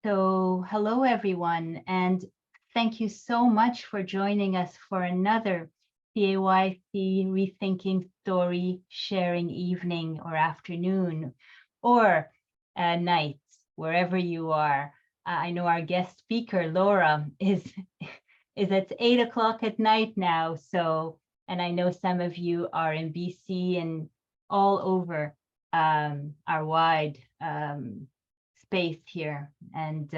So hello, everyone, and thank you so much for joining us for another CAYC Rethinking Story Sharing evening or afternoon or night, wherever you are. I know our guest speaker, Laura, is at 8 o'clock at night now. And I know some of you are in BC and all over our wide space here. And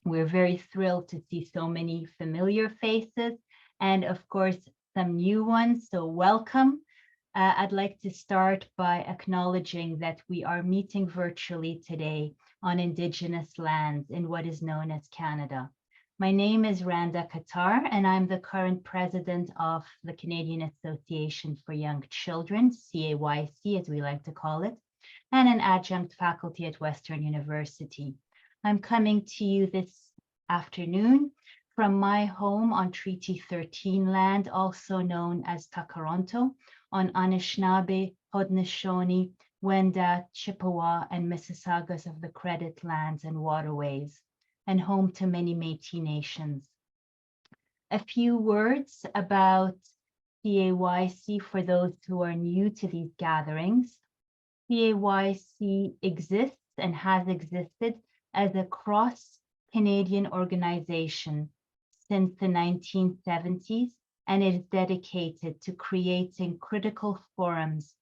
we're very thrilled to see so many familiar faces and of course, some new ones. So welcome. I'd like to start by acknowledging that we are meeting virtually today on Indigenous lands in what is known as Canada. My name is Randa Qatar, and I'm the current president of the Canadian Association for Young Children, CAYC, as we like to call it, and an adjunct faculty at Western University. I'm coming to you this afternoon from my home on Treaty 13 land, also known as Takaronto, on Anishinaabe, Haudenosaunee, Wendat, Chippewa, and Mississaugas of the Credit Lands and Waterways, and home to many Métis nations. A few words about CAYC for those who are new to these gatherings. CAYC exists and has existed as a cross-Canadian organization since the 1970s, and it is dedicated to creating critical forums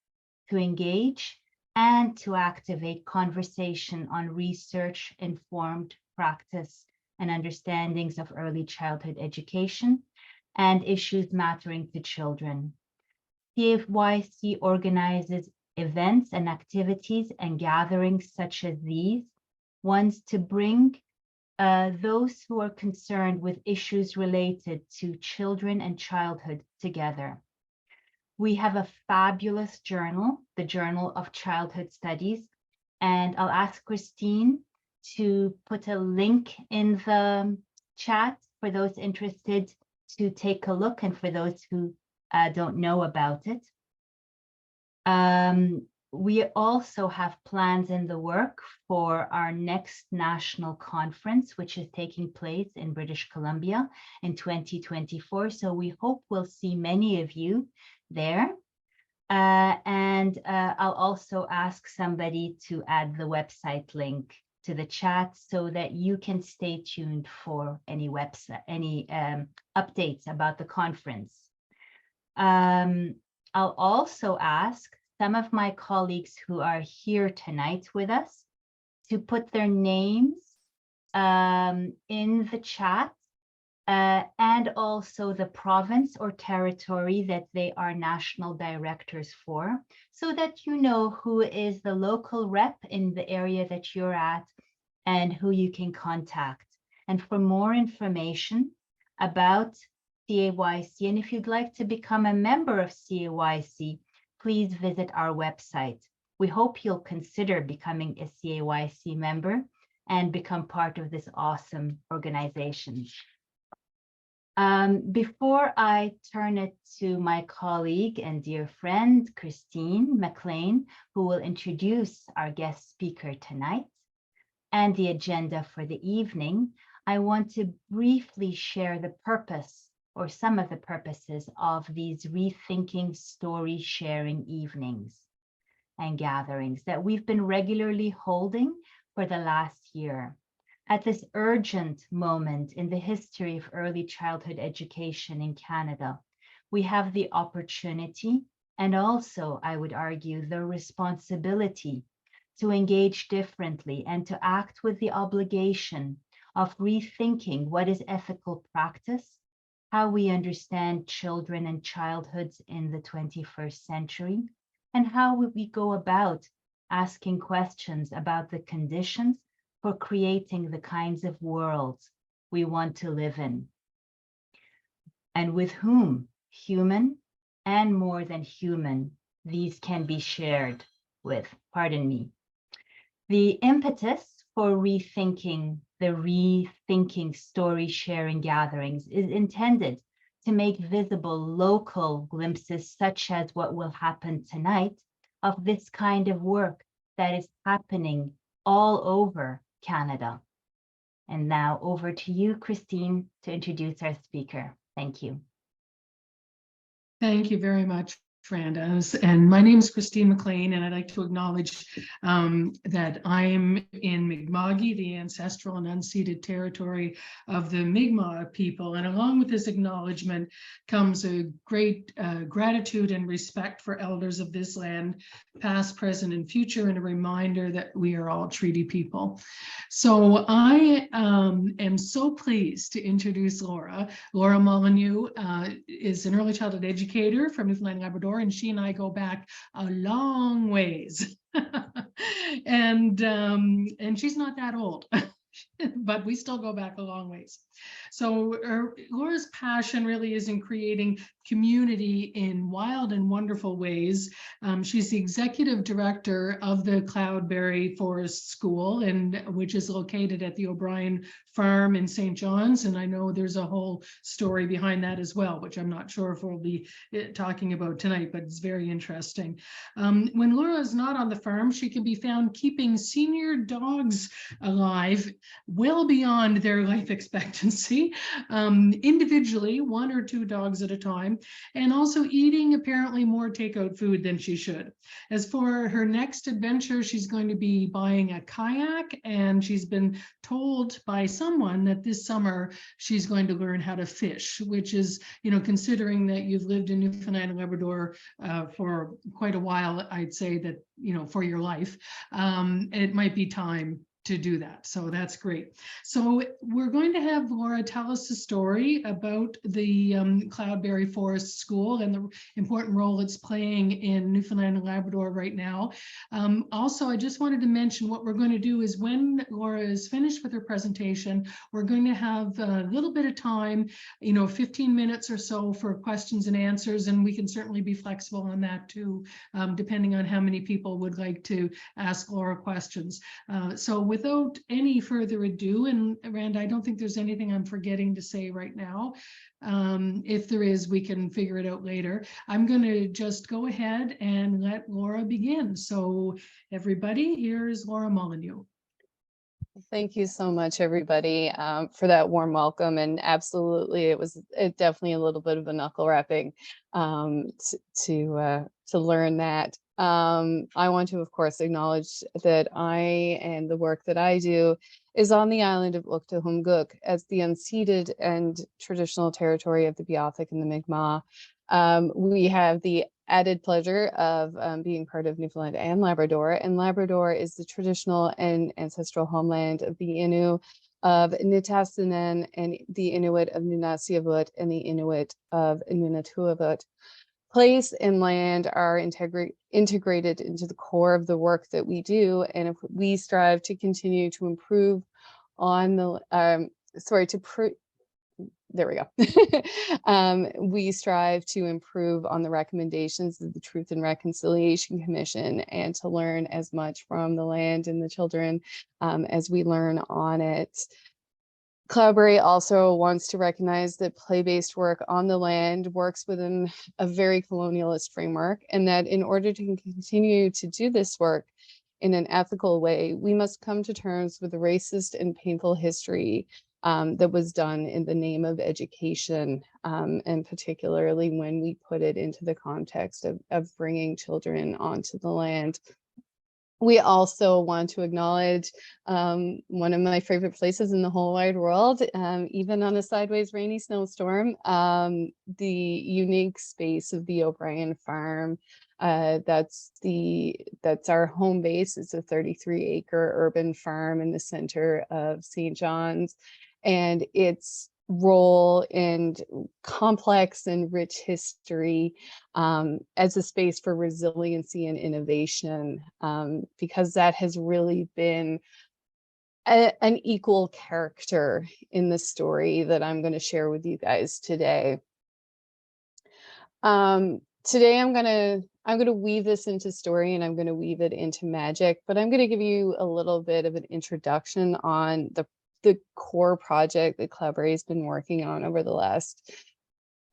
to engage and to activate conversation on research-informed practice and understandings of early childhood education and issues mattering to children. CAYC organizes events and activities and gatherings such as these, ones to bring those who are concerned with issues related to children and childhood together. We have a fabulous journal, the Journal of Childhood Studies, and I'll ask Christine to put a link in the chat for those interested to take a look and for those who don't know about it. We also have plans in the work for our next national conference, which is taking place in British Columbia in 2024. So we hope we'll see many of you there. I'll also ask somebody to add the website link to the chat so that you can stay tuned for any updates about the conference. I'll also ask some of my colleagues who are here tonight with us to put their names in the chat and also the province or territory that they are national directors for, so that you know who is the local rep in the area that you're at and who you can contact. And for more information about CAYC, and if you'd like to become a member of CAYC, please visit our website. We hope you'll consider becoming a CAYC member and become part of this awesome organization. Before I turn it to my colleague and dear friend, Christine McLean, who will introduce our guest speaker tonight and the agenda for the evening, I want to briefly share the purpose or some of the purposes of these Rethinking Story Sharing evenings and gatherings that we've been regularly holding for the last year. At this urgent moment in the history of early childhood education in Canada, we have the opportunity and also, I would argue, the responsibility to engage differently and to act with the obligation of rethinking what is ethical practice, how we understand children and childhoods in the 21st century, and how we go about asking questions about the conditions for creating the kinds of worlds we want to live in. And with whom, human and more than human, these can be shared with, pardon me. The impetus for rethinking story sharing gatherings is intended to make visible local glimpses such as what will happen tonight of this kind of work that is happening all over Canada. And now over to you, Christine, to introduce our speaker. Thank you. Thank you very much, Randa. And my name is Christine McLean, and I'd like to acknowledge that I'm in Mi'kmaq, the ancestral and unceded territory of the Mi'kmaq people. And along with this acknowledgement comes a great gratitude and respect for elders of this land, past, present, and future, and a reminder that we are all treaty people. So I am so pleased to introduce Laura. Laura Molyneux is an early childhood educator from Newfoundland and Labrador, and she and I go back a long ways. and she's not that old, but we still go back a long ways. So Laura's passion really is in creating community in wild and wonderful ways. She's the executive director of the Cloudberry Forest School, which is located at the O'Brien Farm in St. John's. And I know there's a whole story behind that as well, which I'm not sure if we'll be talking about tonight, but it's very interesting. When Laura is not on the farm, she can be found keeping senior dogs alive well beyond their life expectancy, individually, 1 or 2 dogs at a time, and also eating apparently more takeout food than she should. As for her next adventure, she's going to be buying a kayak, and she's been told by someone that this summer she's going to learn how to fish, which is, considering that you've lived in Newfoundland and Labrador for quite a while, I'd say that, for your life, it might be time to do that. So that's great. So we're going to have Laura tell us a story about the Cloudberry Forest School and the important role it's playing in Newfoundland and Labrador right now. Also, I just wanted to mention what we're going to do is when Laura is finished with her presentation, we're going to have a little bit of time, 15 minutes or so for questions and answers, and we can certainly be flexible on that too, depending on how many people would like to ask Laura questions. So without any further ado, and Rand, I don't think there's anything I'm forgetting to say right now. If there is, we can figure it out later. I'm going to just go ahead and let Laura begin. So everybody, here's Laura Molyneux. Thank you so much, everybody, for that warm welcome. And absolutely, it was definitely a little bit of a knuckle wrapping to learn that. I want to, of course, acknowledge that I and the work that I do is on the island of Uktuhumguk as the unceded and traditional territory of the Beothuk and the Mi'kmaq. We have the added pleasure of being part of Newfoundland and Labrador is the traditional and ancestral homeland of the Innu of Nitassinan and the Inuit of Nunasiavut and the Inuit of Nunatuavut. Place and land are integrated into the core of the work that we do, and if we strive to continue to improve on the there we go. We strive to improve on the recommendations of the Truth and Reconciliation Commission and to learn as much from the land and the children as we learn on it. Cloudberry also wants to recognize that play-based work on the land works within a very colonialist framework, and that in order to continue to do this work in an ethical way, we must come to terms with the racist and painful history that was done in the name of education, and particularly when we put it into the context of bringing children onto the land. We also want to acknowledge one of my favorite places in the whole wide world, even on a sideways rainy snowstorm, the unique space of the O'Brien Farm. That's our home base. It's a 33-acre urban farm in the center of St. John's, and its role and complex and rich history as a space for resiliency and innovation, because that has really been an equal character in the story that I'm going to share with you guys today. Today I'm going to weave this into story, and I'm going to weave it into magic, but I'm going to give you a little bit of an introduction on the core project that Cloudberry has been working on over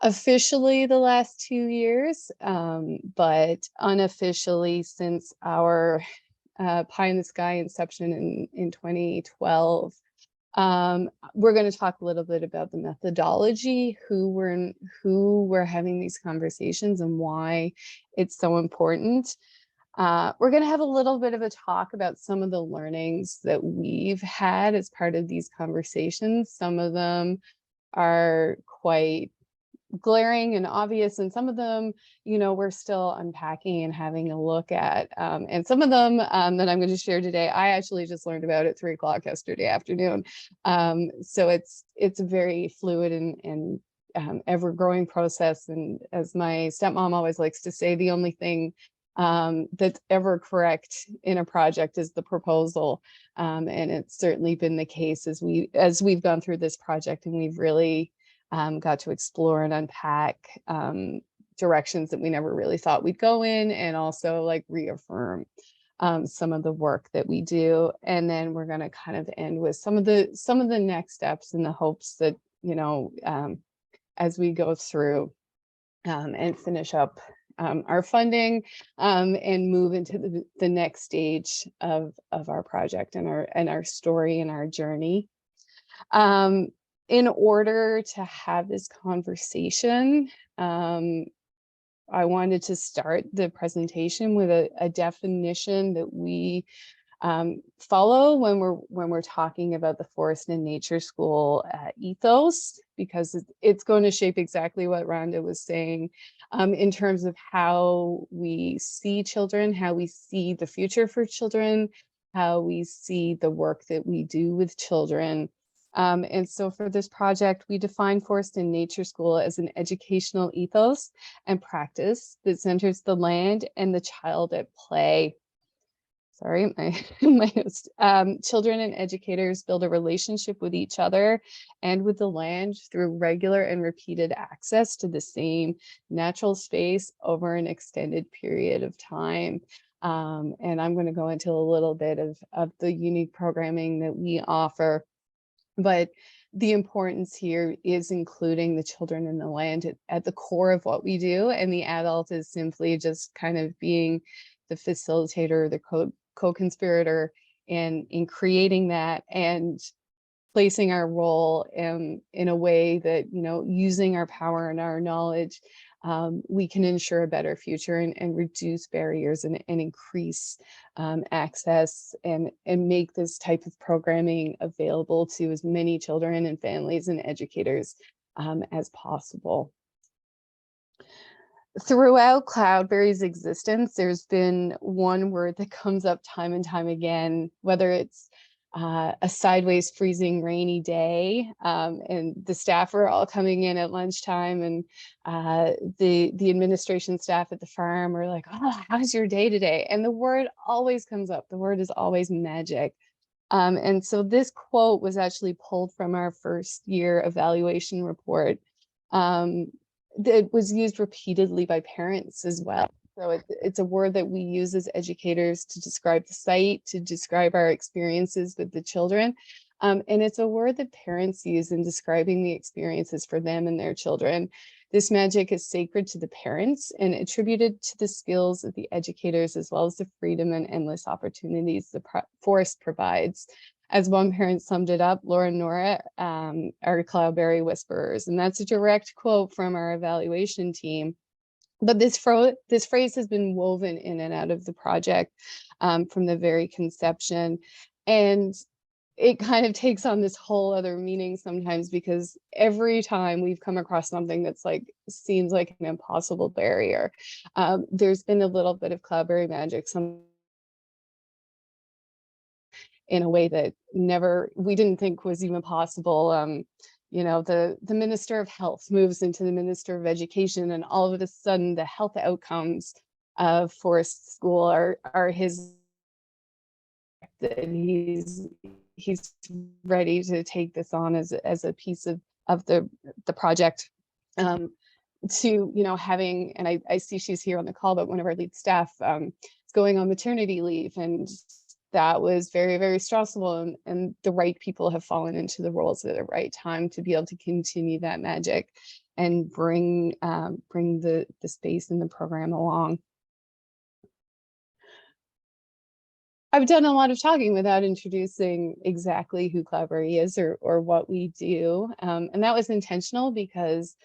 officially the last 2 years, but unofficially since our Pie in the Sky inception in 2012. We're going to talk a little bit about the methodology, who we're having these conversations and why it's so important. We're going to have a little bit of a talk about some of the learnings that we've had as part of these conversations. Some of them are quite glaring and obvious, and some of them, we're still unpacking and having a look at. And some of them that I'm going to share today, I actually just learned about at 3 o'clock yesterday afternoon. So it's a very fluid and ever-growing process. And as my stepmom always likes to say, the only thing that's ever correct in a project is the proposal. And it's certainly been the case as we've gone through this project, and we've really got to explore and unpack directions that we never really thought we'd go in, and also like reaffirm some of the work that we do. And then we're going to kind of end with some of the next steps, in the hopes that, as we go through and finish up our funding and move into the next stage of our project and our story and our journey. In order to have this conversation, I wanted to start the presentation with a definition that we follow when we're talking about the Forest and Nature School ethos, because it's going to shape exactly what Rhonda was saying in terms of how we see children, how we see the future for children, how we see the work that we do with children. And so for this project, we define Forest and Nature School as an educational ethos and practice that centers the land and the child at play. Sorry, my host. Children and educators build a relationship with each other and with the land through regular and repeated access to the same natural space over an extended period of time. And I'm going to go into a little bit of the unique programming that we offer. But the importance here is including the children in the land at the core of what we do, and the adult is simply just kind of being the facilitator, the co-conspirator in creating that and placing our role in a way that, using our power and our knowledge, we can ensure a better future and reduce barriers and increase access and make this type of programming available to as many children and families and educators as possible. Throughout Cloudberry's existence, there's been one word that comes up time and time again, whether it's a sideways freezing rainy day, and the staff are all coming in at lunchtime, and the administration staff at the farm are like, "Oh, how's your day today?" And the word always comes up. The word is always magic. And so this quote was actually pulled from our first year evaluation report that was used repeatedly by parents as well. So it's a word that we use as educators to describe the site, to describe our experiences with the children. And it's a word that parents use in describing the experiences for them and their children. This magic is sacred to the parents and attributed to the skills of the educators, as well as the freedom and endless opportunities the forest provides. As one parent summed it up, Laura and Nora are Cloudberry whisperers. And that's a direct quote from our evaluation team. But this phrase has been woven in and out of the project from the very conception. And it kind of takes on this whole other meaning sometimes, because every time we've come across something that's seems like an impossible barrier, there's been a little bit of Cloudberry magic, in a way that we didn't think was even possible. The Minister of Health moves into the Minister of Education, and all of a sudden the health outcomes of Forest School are his, that he's ready to take this on as a piece of the project. To having, and I see she's here on the call, but one of our lead staff is going on maternity leave, and that was very, very stressful, and the right people have fallen into the roles at the right time to be able to continue that magic and bring the space and the program along. I've done a lot of talking without introducing exactly who Cloudberry is or what we do. And that was intentional because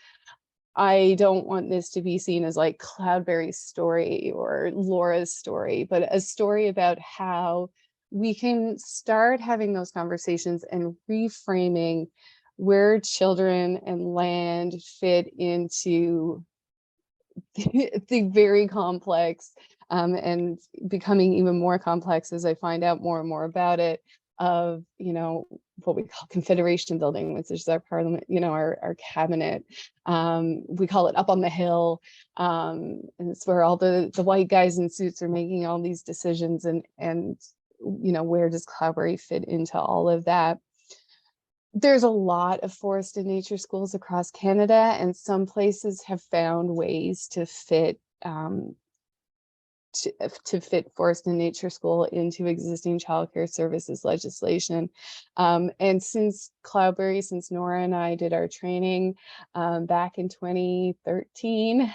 I don't want this to be seen as like Cloudberry's story or Laura's story, but a story about how we can start having those conversations and reframing where children and land fit into the very complex and becoming even more complex as I find out more and more about it, of, you know, what we call confederation building, which is our parliament, you know, our cabinet. We call it up on the hill. And it's where all the white guys in suits are making all these decisions, and you know, where does Cloudberry fit into all of that? There's a lot of forest and nature schools across Canada, and some places have found ways to fit fit forest and nature school into existing childcare services legislation. And since Nora and I did our training back in 2013,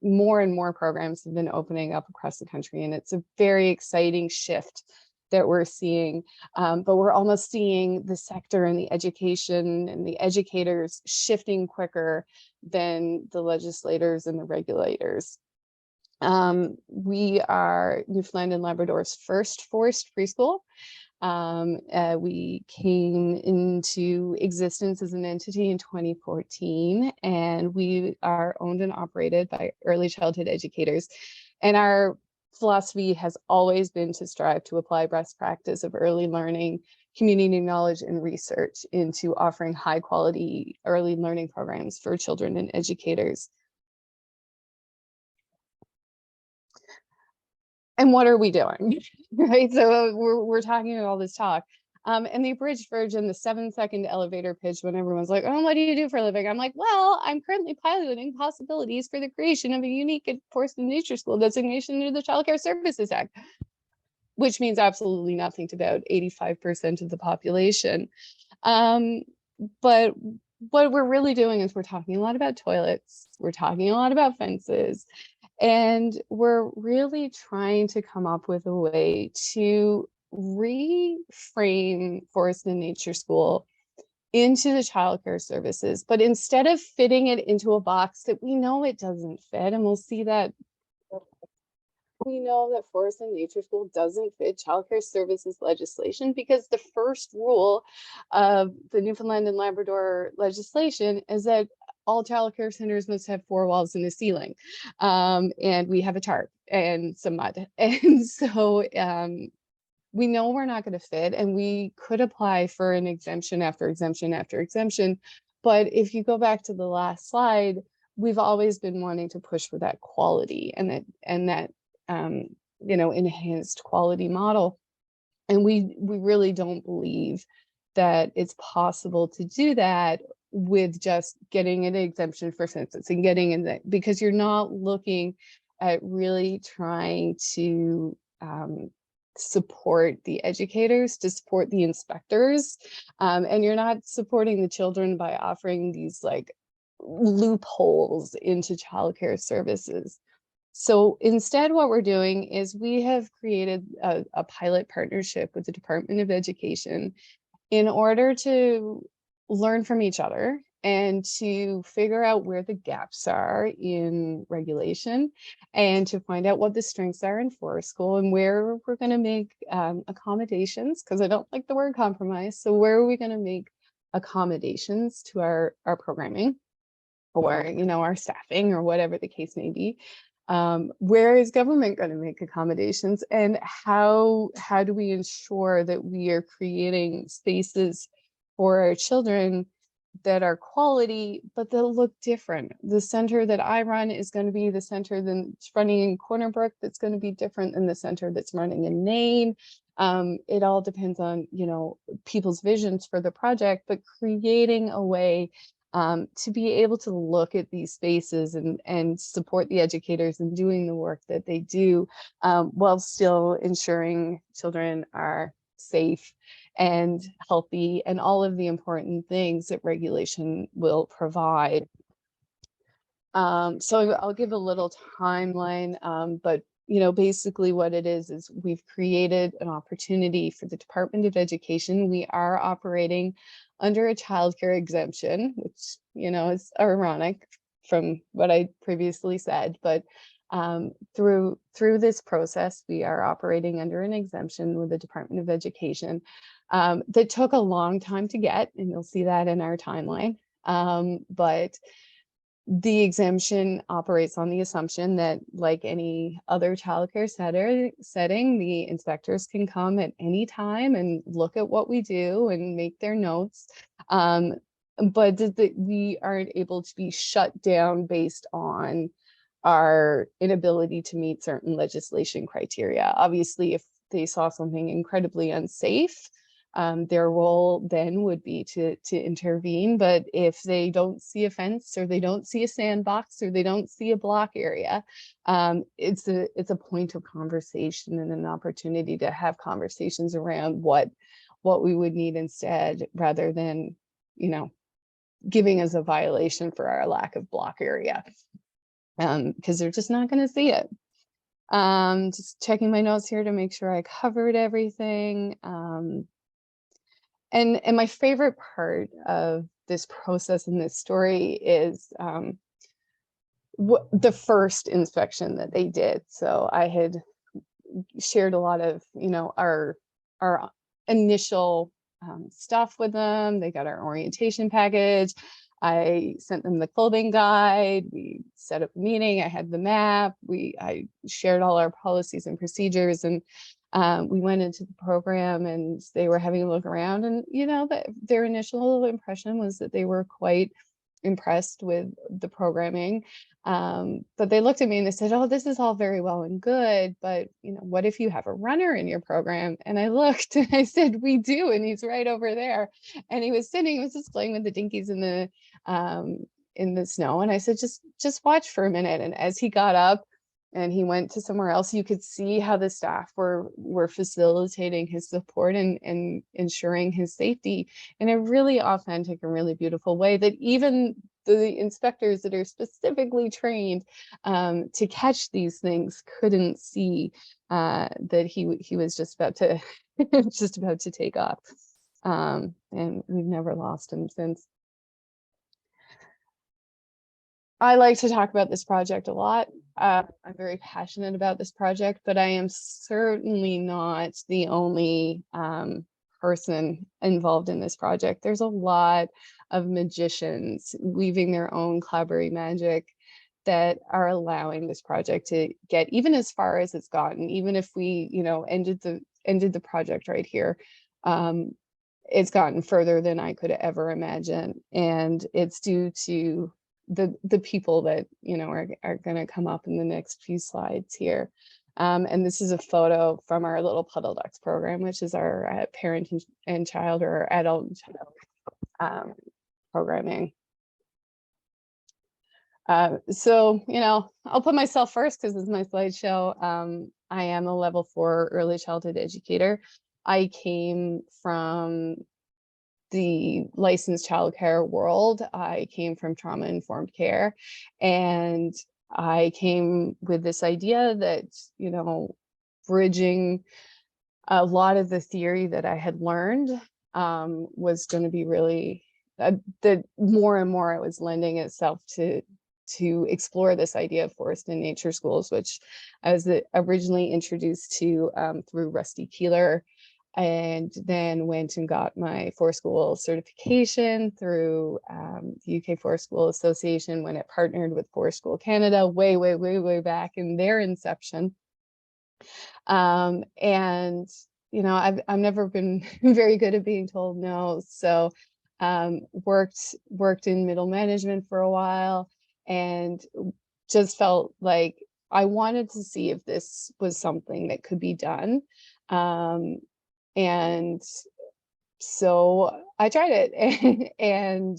more and more programs have been opening up across the country, and it's a very exciting shift that we're seeing, but we're almost seeing the sector and the education and the educators shifting quicker than the legislators and the regulators. We are Newfoundland and Labrador's first forest preschool. We came into existence as an entity in 2014, and we are owned and operated by early childhood educators. And our philosophy has always been to strive to apply best practice of early learning, community knowledge, and research into offering high quality early learning programs for children and educators. And what are we doing? Right? So we're talking about all this talk. And the abridged version, the 7-second elevator pitch, when everyone's like, oh, what do you do for a living? I'm like, well, I'm currently piloting possibilities for the creation of a unique forest and nature school designation under the Child Care Services Act, which means absolutely nothing to about 85% of the population. But what we're really doing is we're talking a lot about toilets, we're talking a lot about fences, and we're really trying to come up with a way to reframe forest and nature school into the childcare services, but instead of fitting it into a box that we know it doesn't fit, and we'll see that we know that forest and nature school doesn't fit childcare services legislation, because the first rule of the Newfoundland and Labrador legislation is that all childcare centers must have 4 walls and a ceiling. And we have a tarp and some mud. And so we know we're not going to fit, and we could apply for an exemption after exemption after exemption. But if you go back to the last slide, we've always been wanting to push for that quality and that you know, enhanced quality model. And we really don't believe that it's possible to do that with just getting an exemption for census and getting in that, because you're not looking at really trying to support the educators, to support the inspectors, and you're not supporting the children by offering these like loopholes into childcare services. So instead, what we're doing is we have created a pilot partnership with the Department of Education in order to learn from each other and to figure out where the gaps are in regulation, and to find out what the strengths are in forest school, and where we're going to make accommodations, because I don't like the word compromise. So where are we going to make accommodations to our programming, or, you know, our staffing, or whatever the case may be? Where is government going to make accommodations, and how do we ensure that we are creating spaces for our children that are quality, but they'll look different? The center that I run is going to be the center that's running in Corner Brook that's going to be different than the center that's running in Nain. It all depends on, you know, people's visions for the project, but creating a way to be able to look at these spaces and support the educators in doing the work that they do, while still ensuring children are safe and healthy, and all of the important things that regulation will provide. So I'll give a little timeline, but basically what it is we've created an opportunity for the Department of Education. We are operating under a childcare exemption, which, is ironic from what I previously said, but through this process, we are operating under an exemption with the Department of Education that took a long time to get, and you'll see that in our timeline. But the exemption operates on the assumption that, like any other childcare setting, the inspectors can come at any time and look at what we do and make their notes. But we aren't able to be shut down based on our inability to meet certain legislation criteria. Obviously, if they saw something incredibly unsafe, their role then would be to intervene. But if they don't see a fence, or they don't see a sandbox, or they don't see a block area, it's a point of conversation and an opportunity to have conversations around what we would need instead, rather than, giving us a violation for our lack of block area, because they're just not going to see it. Just checking my notes here to make sure I covered everything. And my favorite part of this process and this story is the first inspection that they did. So I had shared a lot of, our initial stuff with them. They got our orientation package. I sent them the clothing guide. We set up a meeting. I had the map. I shared all our policies and procedures, and we went into the program, and they were having a look around, and their initial impression was that they were quite impressed with the programming. But they looked at me and they said, "Oh, this is all very well and good, but what if you have a runner in your program?" And I looked and I said, "We do, and he's right over there." And he was just playing with the dinkies in the snow. And I said, just watch for a minute. And as he got up and he went to somewhere else, you could see how the staff were facilitating his support and ensuring his safety in a really authentic and really beautiful way that even the inspectors that are specifically trained to catch these things couldn't see that he was just about to take off. And we've never lost him since. I like to talk about this project a lot. I'm very passionate about this project, but I am certainly not the only person involved in this project. There's a lot of magicians weaving their own Cloudberry magic that are allowing this project to get even as far as it's gotten. Even if we, ended the project right here, it's gotten further than I could ever imagine, and it's due to the people that are going to come up in the next few slides here. And this is a photo from our Little Puddle Ducks program, which is our parent and child, or adult and child programming. So I'll put myself first because this is my slideshow. I am a level 4 early childhood educator. I came from the licensed childcare world. I came from trauma-informed care, and I came with this idea that, bridging a lot of the theory that I had learned was going to be really, that more and more it was lending itself to explore this idea of forest and nature schools, which I was originally introduced to through Rusty Keeler, and then went and got my forest school certification through the UK Forest School Association when it partnered with Forest School Canada way back in their inception. And I've never been very good at being told no, so worked in middle management for a while, and just felt like I wanted to see if this was something that could be done. And so I tried it and,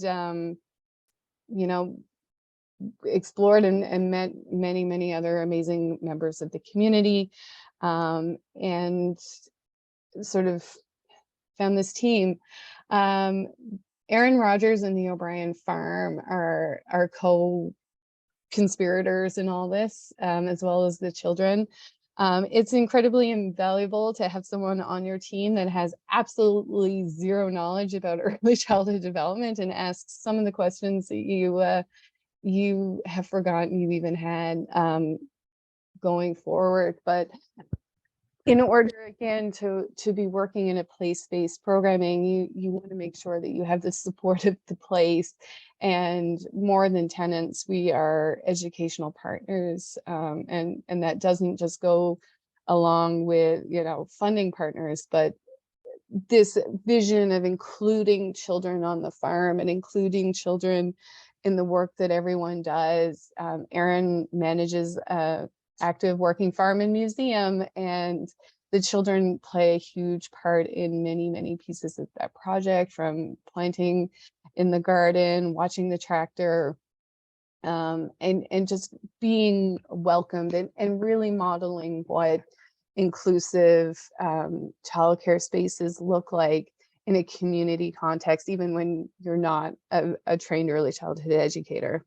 explored and met many other amazing members of the community, and sort of found this team. Aaron Rogers and the O'Brien Farm are co-conspirators in all this, as well as the children. It's incredibly invaluable to have someone on your team that has absolutely zero knowledge about early childhood development and asks some of the questions that you have forgotten you even had going forward. But in order, again, to be working in a place-based programming, you want to make sure that you have the support of the place. And more than tenants, we are educational partners, and that doesn't just go along with, you know, funding partners, but this vision of including children on the farm and including children in the work that everyone does. Erin manages a active working farm and museum, and the children play a huge part in many, many pieces of that project, from planting in the garden, watching the tractor, and just being welcomed and really modeling what inclusive childcare spaces look like in a community context, even when you're not a trained early childhood educator.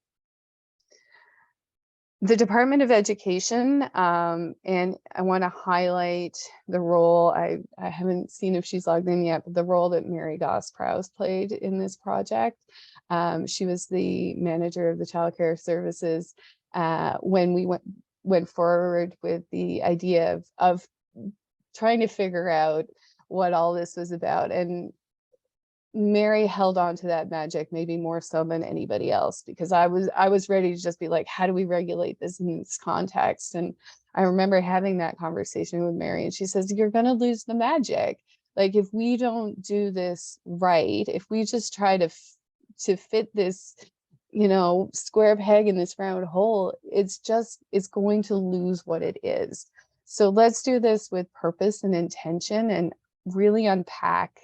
The Department of Education, and I want to highlight the role, I haven't seen if she's logged in yet, but the role that Mary Goss-Prowse played in this project. She was the manager of the childcare services when we went forward with the idea of trying to figure out what all this was about. And Mary held on to that magic maybe more so than anybody else, because I was ready to just be like, how do we regulate this in this context? And I remember having that conversation with Mary, and she says, you're going to lose the magic. Like, if we don't do this right, if we just try to fit this, you know, square peg in this round hole, it's going to lose what it is. So let's do this with purpose and intention, and really unpack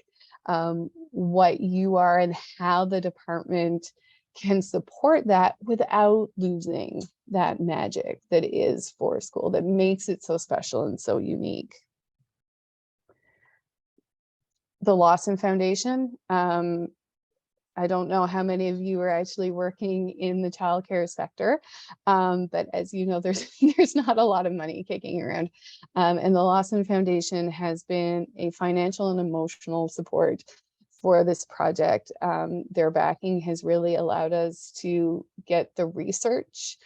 what you are and how the department can support that without losing that magic that is Forest School, that makes it so special and so unique. The Lawson Foundation. I don't know how many of you are actually working in the childcare sector, but as you know, there's not a lot of money kicking around. And the Lawson Foundation has been a financial and emotional support for this project. Their backing has really allowed us to get the research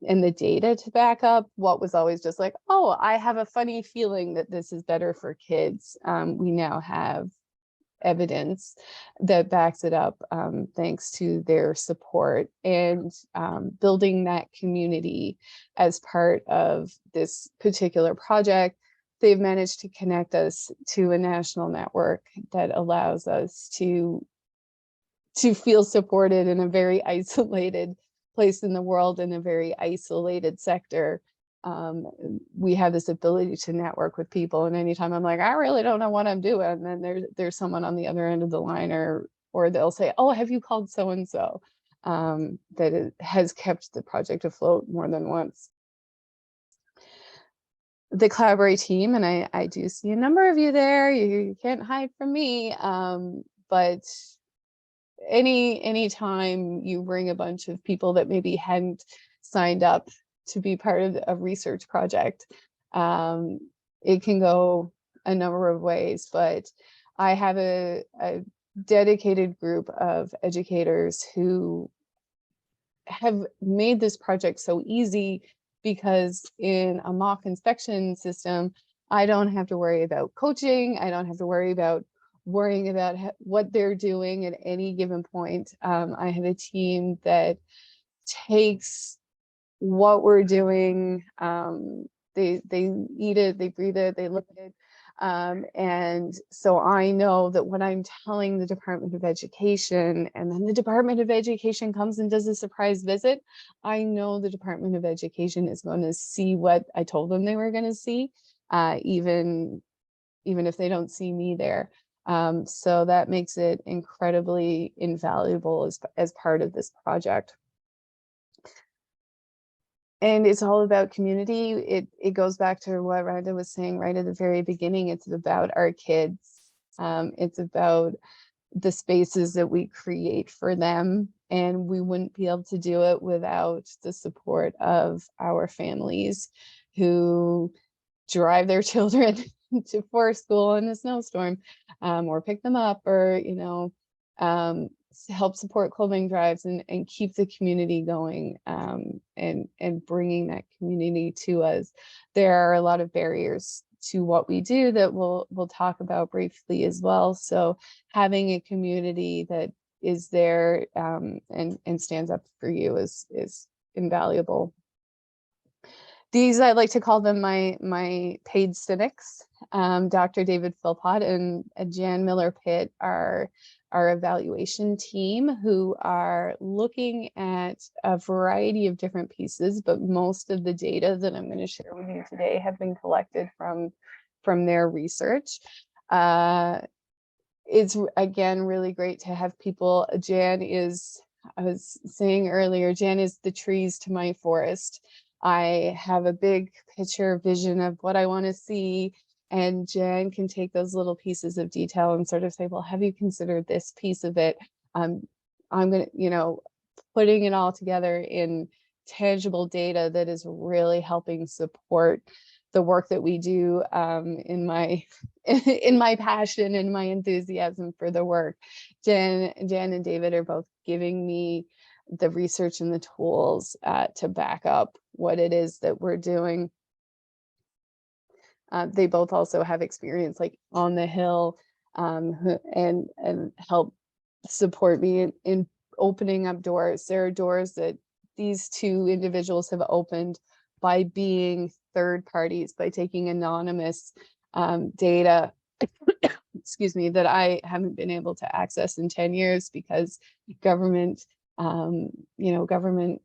and the data to back up what was always just like, oh, I have a funny feeling that this is better for kids. We now have evidence that backs it up, thanks to their support, and building that community as part of this particular project. They've managed to connect us to a national network that allows us to feel supported in a very isolated place in the world, in a very isolated sector. We have this ability to network with people, and anytime I'm like, I really don't know what I'm doing, and then there's someone on the other end of the line, or they'll say, oh, have you called so and so? That it has kept the project afloat more than once. The Cloudberry team, and I do see a number of you there. You can't hide from me, but any time you bring a bunch of people that maybe hadn't signed up to be part of a research project, it can go a number of ways. But I have a dedicated group of educators who have made this project so easy, because in a mock inspection system, I don't have to worry about coaching. I don't have to worry about worrying about what they're doing at any given point. I have a team that takes what we're doing, they eat it, they breathe it, they look at it. And so I know that when I'm telling the Department of Education, and then the Department of Education comes and does a surprise visit, I know the Department of Education is going to see what I told them they were going to see, even if they don't see me there. So that makes it incredibly invaluable as part of this project. And it's all about community. It goes back to what Rhonda was saying right at the very beginning. It's about our kids. It's about the spaces that we create for them. And we wouldn't be able to do it without the support of our families, who drive their children to forest school in a snowstorm, or pick them up, or, help support clothing drives and keep the community going, and bringing that community to us. There are a lot of barriers to what we do that we'll talk about briefly as well. So having a community that is there, and stands up for you is invaluable. These, I like to call them my paid cynics. Dr. David Philpott and Jan Miller-Pitt are our evaluation team, who are looking at a variety of different pieces, but most of the data that I'm going to share with you today have been collected from their research. It's, again, really great to have people. Jan is, I was saying earlier, Jan is the trees to my forest. I have a big picture vision of what I want to see, and Jan can take those little pieces of detail and sort of say, well, have you considered this piece of it? I'm going to, putting it all together in tangible data that is really helping support the work that we do, in my passion and my enthusiasm for the work. Jan and David are both giving me the research and the tools to back up what it is that we're doing. They both also have experience like on the Hill, and help support me in opening up doors. There are doors that these two individuals have opened by being third parties, by taking anonymous data, excuse me, that I haven't been able to access in 10 years because government, government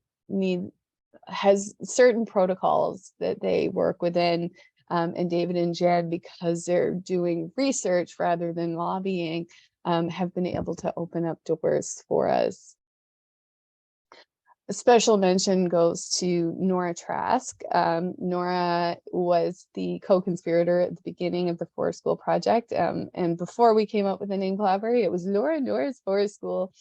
has certain protocols that they work within. And David and Jan, because they're doing research rather than lobbying, have been able to open up doors for us. A special mention goes to Nora Trask. Nora was the co-conspirator at the beginning of the Forest School project. And before we came up with the name Cloudberry, it was Nora's Forest School.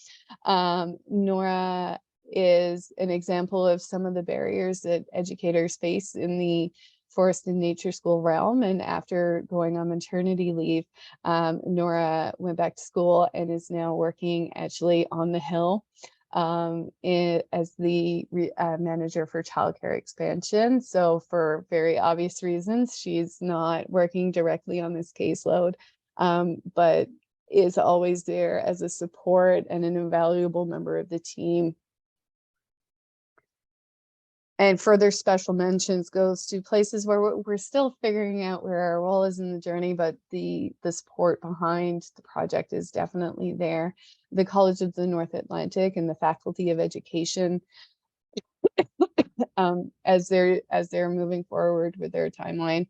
Nora is an example of some of the barriers that educators face in the forest and nature school realm. And after going on maternity leave, Nora went back to school and is now working actually on the Hill, as the manager for childcare expansion. So for very obvious reasons, she's not working directly on this caseload, but is always there as a support and an invaluable member of the team. And further special mentions goes to places where we're still figuring out where our role is in the journey, but the support behind the project is definitely there. The College of the North Atlantic and the Faculty of Education, as they're moving forward with their timeline,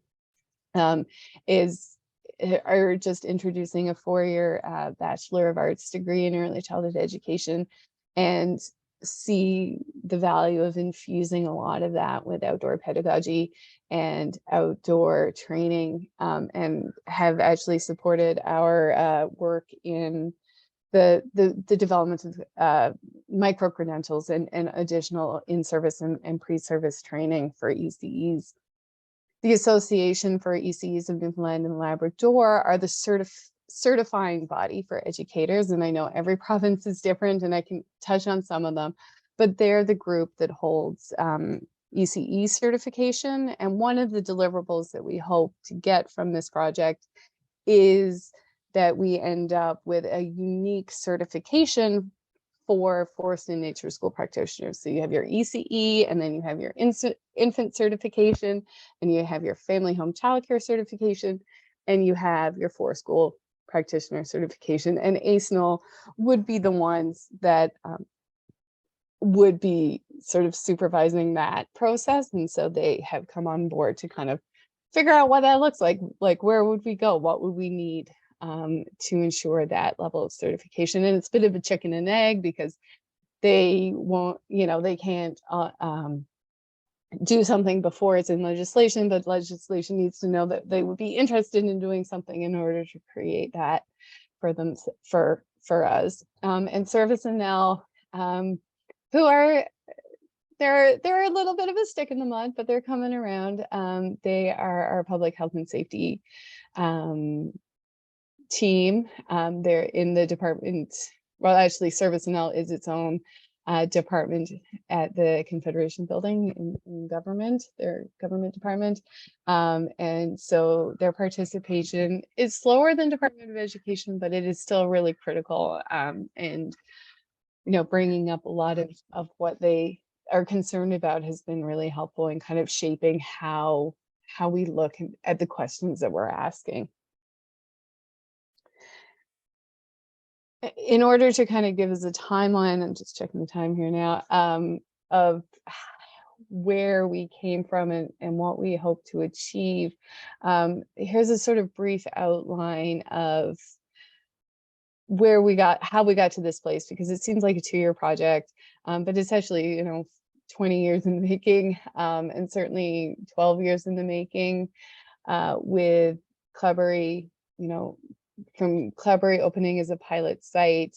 are just introducing a 4-year Bachelor of Arts degree in early childhood education, and see the value of infusing a lot of that with outdoor pedagogy and outdoor training, and have actually supported our work in the development of micro-credentials and additional in-service and pre-service training for ECEs. The Association for ECEs of Newfoundland and Labrador are the certifying body for educators, and I know every province is different and I can touch on some of them, but they're the group that holds ECE certification. And one of the deliverables that we hope to get from this project is that we end up with a unique certification for forest and nature school practitioners. So you have your ECE, and then you have your infant certification, and you have your family home childcare certification, and you have your forest school practitioner certification. And ASNL would be the ones that would be sort of supervising that process. And so they have come on board to kind of figure out what that looks like where would we go, what would we need to ensure that level of certification. And it's a bit of a chicken and egg, because they won't, they can't do something before it's in legislation, but legislation needs to know that they would be interested in doing something in order to create that for them, for us. And Service and Now, who are they're a little bit of a stick in the mud, but they're coming around. They are our public health and safety team. They're in the department. Well, actually, Service&L is its own department at the Confederation Building in government, their government department. And so their participation is slower than Department of Education, but it is still really critical. And bringing up a lot of what they are concerned about has been really helpful in kind of shaping how we look at the questions that we're asking. In order to kind of give us a timeline, I'm just checking the time here now, of where we came from and what we hope to achieve. Here's a sort of brief outline of how we got to this place, because it seems like a 2-year project, but it's actually 20 years in the making, and certainly 12 years in the making, with Cloudberry, from Cloudberry opening as a pilot site,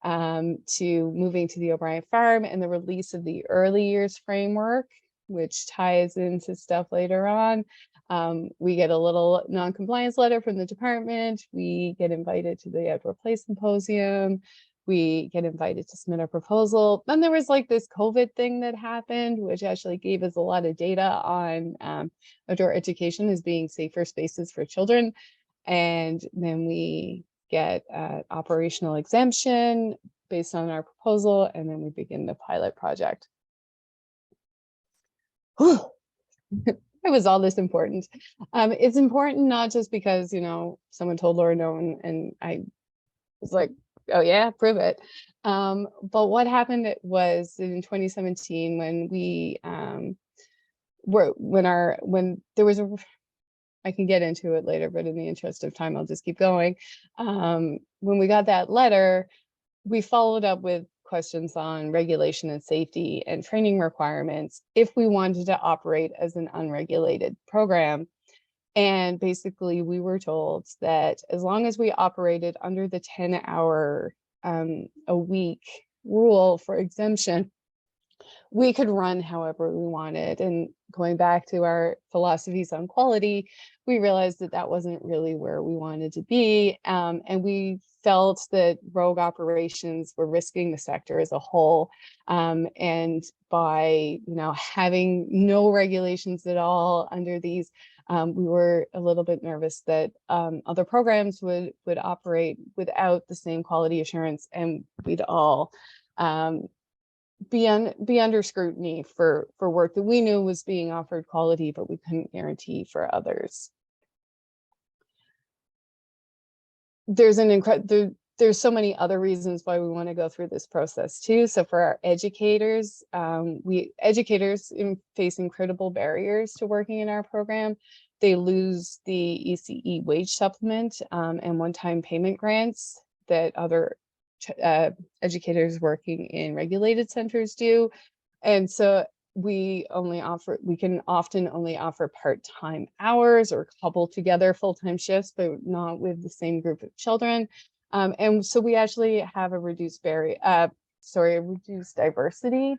to moving to the O'Brien farm and the release of the early years framework, which ties into stuff later on. We get a little non-compliance letter from the department. We get invited to the Outdoor Play Symposium. We get invited to submit our proposal. Then there was like this COVID thing that happened, which actually gave us a lot of data on outdoor education as being safer spaces for children. And then we get operational exemption based on our proposal, and then we begin the pilot project. It was all this important. It's important not just because, someone told Laura no, and I was like, oh yeah, prove it. But what happened was in 2017 when we when there was I can get into it later, but in the interest of time, I'll just keep going. When we got that letter, we followed up with questions on regulation and safety and training requirements if we wanted to operate as an unregulated program. And basically, we were told that as long as we operated under the 10-hour a week rule for exemption, we could run however we wanted. And going back to our philosophies on quality, we realized that that wasn't really where we wanted to be. And we felt that rogue operations were risking the sector as a whole. And by having no regulations at all under these, we were a little bit nervous that other programs would operate without the same quality assurance, and we'd all be under scrutiny for work that we knew was being offered quality, but we couldn't guarantee for others. There's so many other reasons why we want to go through this process too. So for our educators, educators face incredible barriers to working in our program. They lose the ECE wage supplement and one-time payment grants that other educators working in regulated centers do. And so we can often only offer part-time hours or couple together full-time shifts, but not with the same group of children. And so we actually have a reduced diversity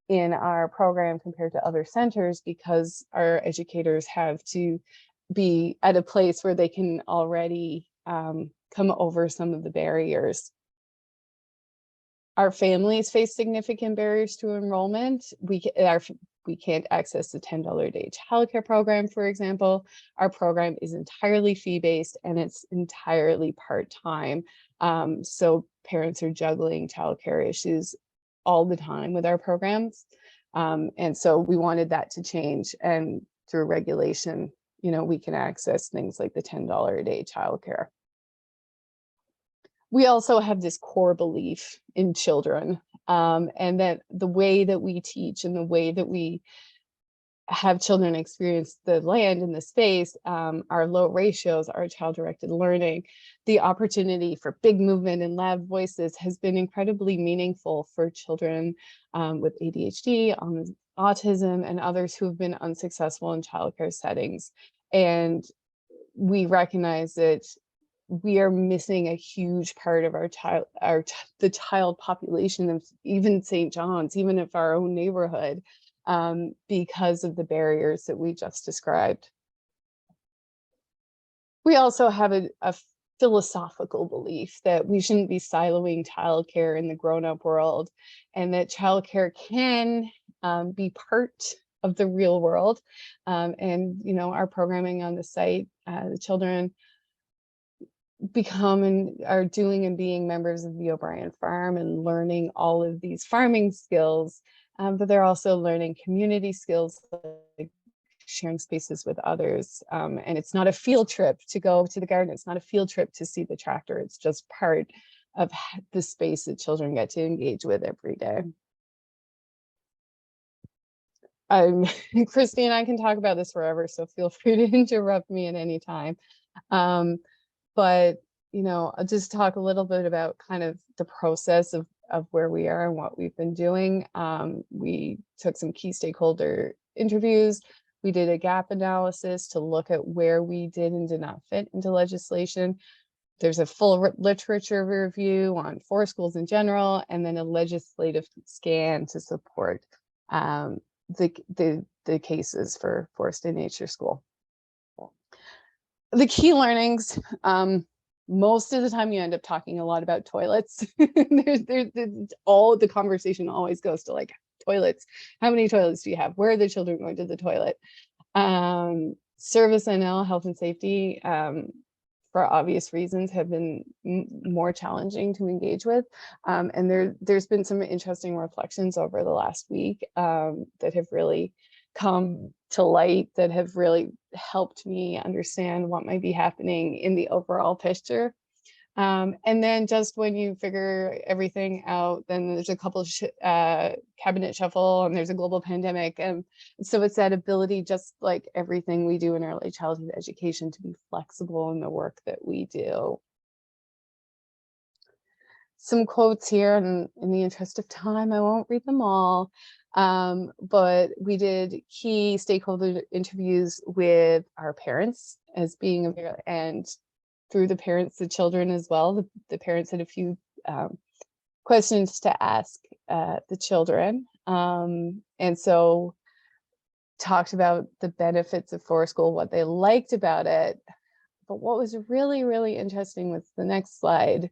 in our program compared to other centers, because our educators have to be at a place where they can already come over some of the barriers. Our families face significant barriers to enrollment. We can't access the $10 a day childcare program, for example. Our program is entirely fee-based and it's entirely part-time. So parents are juggling childcare issues all the time with our programs. And so we wanted that to change. And through regulation, we can access things like the $10 a day childcare. We also have this core belief in children, and that the way that we teach and the way that we have children experience the land and the space, our low ratios, our child-directed learning, the opportunity for big movement and loud voices has been incredibly meaningful for children with ADHD, autism, and others who have been unsuccessful in childcare settings. And we recognize that we are missing a huge part of the child population of even St. John's, even of our own neighborhood, because of the barriers that we just described. We also have a philosophical belief that we shouldn't be siloing childcare in the grown-up world, and that childcare can be part of the real world. And our programming on the site, the children become and are doing and being members of the O'Brien farm and learning all of these farming skills, but they're also learning community skills, like sharing spaces with others. And it's not a field trip to go to the garden. It's not a field trip to see the tractor. It's just part of the space that children get to engage with every day. Christine, I can talk about this forever, so feel free to interrupt me at any time. But I'll just talk a little bit about kind of the process of where we are and what we've been doing. We took some key stakeholder interviews. We did a gap analysis to look at where we did and did not fit into legislation. There's a full literature review on forest schools in general, and then a legislative scan to support the cases for forest and nature school. The key learnings, most of the time you end up talking a lot about toilets. there's all the conversation always goes to like toilets. How many toilets do you have? Where are the children going to the toilet? Service NL, health and safety, for obvious reasons, have been more challenging to engage with. And there's been some interesting reflections over the last week that have really come to light, that have really helped me understand what might be happening in the overall picture. And then just when you figure everything out, then there's a couple of cabinet shuffle, and there's a global pandemic. And so it's that ability, just like everything we do in early childhood education, to be flexible in the work that we do. Some quotes here, and in the interest of time, I won't read them all. But we did key stakeholder interviews with our parents as being and through the parents, the children as well. The parents had a few questions to ask the children. And so talked about the benefits of forest school, what they liked about it. But what was really, really interesting was the next slide,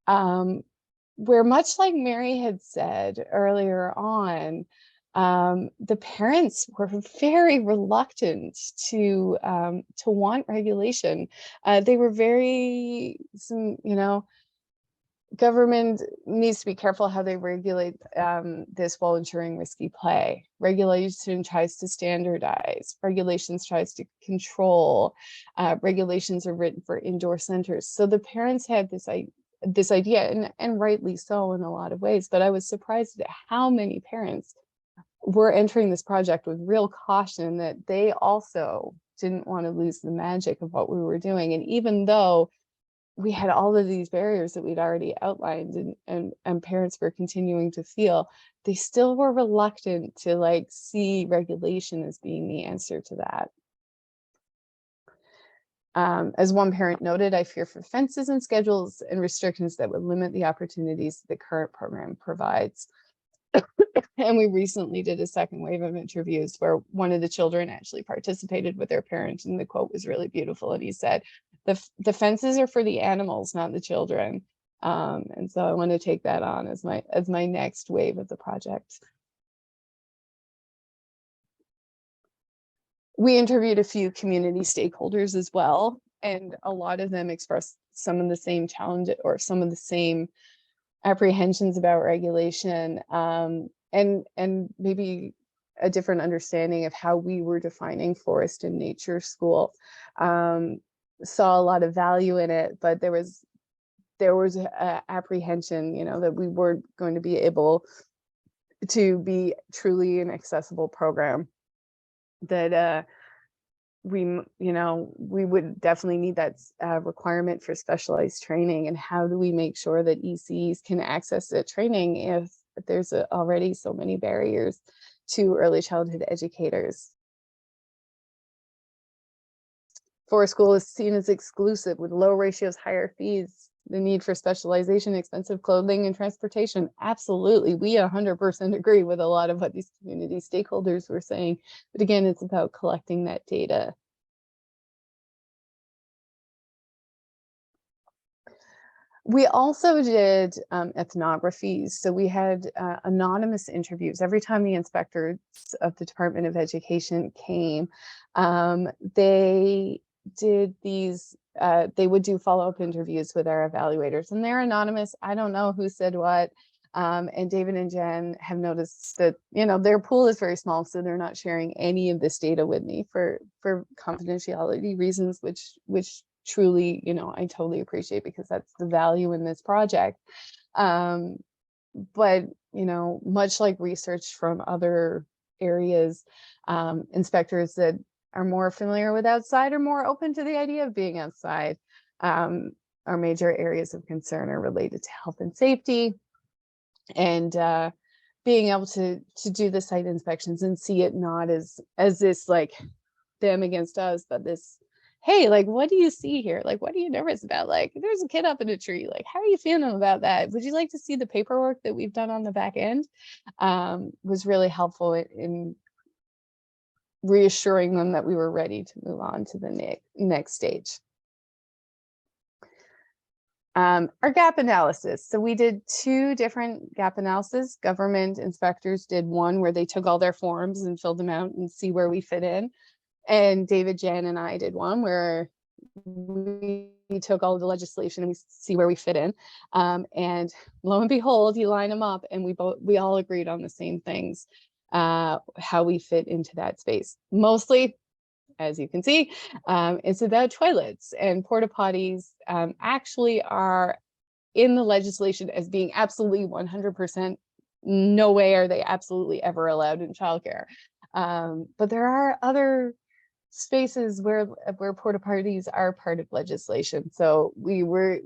where, much like Mary had said earlier on, the parents were very reluctant to want regulation. They were government needs to be careful how they regulate this while ensuring risky play. Regulation tries to standardize. Regulations tries to control. Regulations are written for indoor centers. So the parents had this idea, and rightly so in a lot of ways, but I was surprised at how many parents were entering this project with real caution, that they also didn't want to lose the magic of what we were doing. And even though we had all of these barriers that we'd already outlined, and parents were continuing to feel, they still were reluctant to see regulation as being the answer to that. As one parent noted, I fear for fences and schedules and restrictions that would limit the opportunities the current program provides. And we recently did a second wave of interviews where one of the children actually participated with their parent, and the quote was really beautiful. And he said, the fences are for the animals, not the children. And so I want to take that on as my next wave of the project. We interviewed a few community stakeholders as well, and a lot of them expressed some of the same challenge or some of the same apprehensions about regulation, and maybe a different understanding of how we were defining forest and nature school. Saw a lot of value in it, but there was apprehension, that we weren't going to be able to be truly an accessible program, that we would definitely need that requirement for specialized training. And how do we make sure that ECs can access that training if there's already so many barriers to early childhood educators? Forest School is seen as exclusive with low ratios, higher fees, the need for specialization, expensive clothing and transportation. Absolutely. We 100% agree with a lot of what these community stakeholders were saying. But again, it's about collecting that data. We also did ethnographies. So we had anonymous interviews. Every time the inspectors of the Department of Education came, they did these, they would do follow-up interviews with our evaluators, and they're anonymous. I don't know who said what. And David and Jen have noticed that, you know, their pool is very small, so they're not sharing any of this data with me for confidentiality reasons, which truly, you know, I totally appreciate, because that's the value in this project. But, you know, much like research from other areas, inspectors that are more familiar with outside or more open to the idea of being outside, our major areas of concern are related to health and safety, and being able to do the site inspections and see it not as this like them against us, but this, hey, like, what do you see here? Like, what are you nervous about? Like, there's a kid up in a tree. Like, how are you feeling about that? Would you like to see the paperwork that we've done on the back end? Was really helpful in reassuring them that we were ready to move on to the next stage. Our gap analysis. So we did 2 different gap analysis. Government inspectors did one where they took all their forms and filled them out and see where we fit in. And David, Jan, and I did one where we took all of the legislation and we see where we fit in. And lo and behold, you line them up, and we all agreed on the same things, how we fit into that space. Mostly, as you can see, it's about toilets, and porta potties actually are in the legislation as being absolutely 100%. No way are they absolutely ever allowed in childcare. But there are other spaces where porta potties are part of legislation. So we were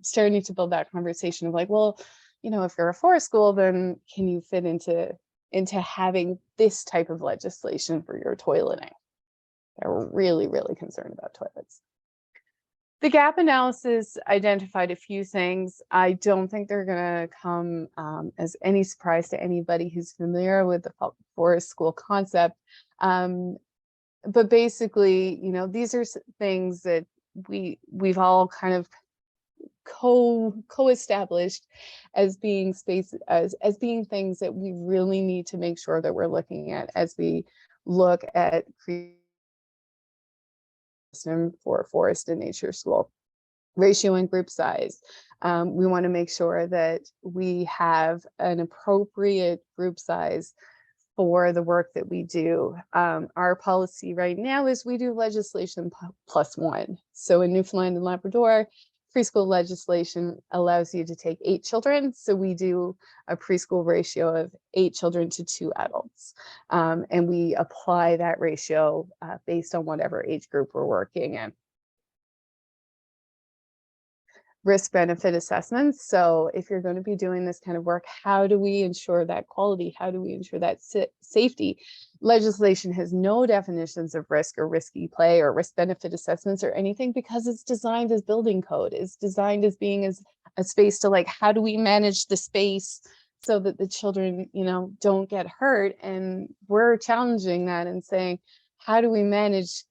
starting to build that conversation of like, well, you know, if you're a forest school, then can you fit into having this type of legislation for your toileting? They're really, really concerned about toilets. The gap analysis identified a few things. I don't think they're going to come as any surprise to anybody who's familiar with the forest school concept. But basically, you know, these are things that we've all kind of co-established as being as being things that we really need to make sure that we're looking at as we look at creating for a forest and nature school. Ratio and group size. We want to make sure that we have an appropriate group size for the work that we do. Our policy right now is we do legislation +1. So in Newfoundland and Labrador, preschool legislation allows you to take 8 children. So we do a preschool ratio of 8 children to 2 adults. And we apply that ratio based on whatever age group we're working in. Risk benefit assessments. So if you're going to be doing this kind of work, how do we ensure that quality? How do we ensure that safety? Legislation has no definitions of risk or risky play or risk benefit assessments or anything, because it's designed as building code. It's designed as being as a space to like, how do we manage the space so that the children, you know, don't get hurt? And we're challenging that and saying, how do we manage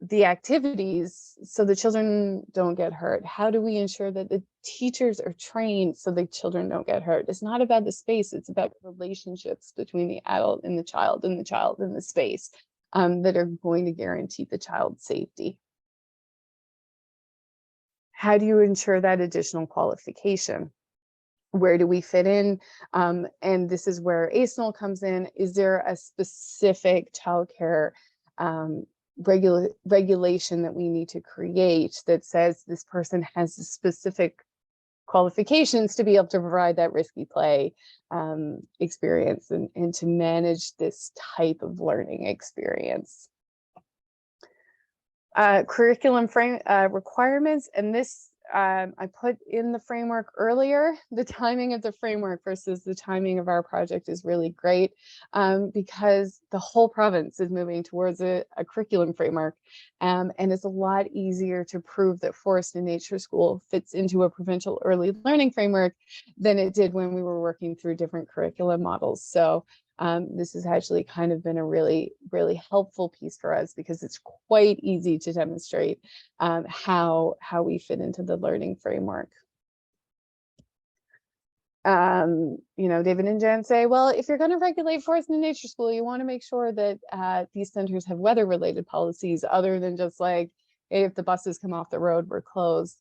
the activities so the children don't get hurt? How do we ensure that the teachers are trained so the children don't get hurt? It's not about the space, it's about relationships between the adult and the child and the space that are going to guarantee the child's safety. How do you ensure that additional qualification? Where do we fit in? And this is where ASNL comes in. Is there a specific childcare regulation that we need to create that says this person has the specific qualifications to be able to provide that risky play experience and to manage this type of learning experience? Curriculum frame requirements, and this I put in the framework earlier. The timing of the framework versus the timing of our project is really great, because the whole province is moving towards a curriculum framework, and it's a lot easier to prove that Forest and Nature School fits into a provincial early learning framework than it did when we were working through different curriculum models. So this has actually kind of been a really, really helpful piece for us, because it's quite easy to demonstrate how we fit into the learning framework. David and Jan say, well, if you're going to regulate Forest and Nature School, you want to make sure that these centers have weather-related policies other than just like, hey, if the buses come off the road, we're closed.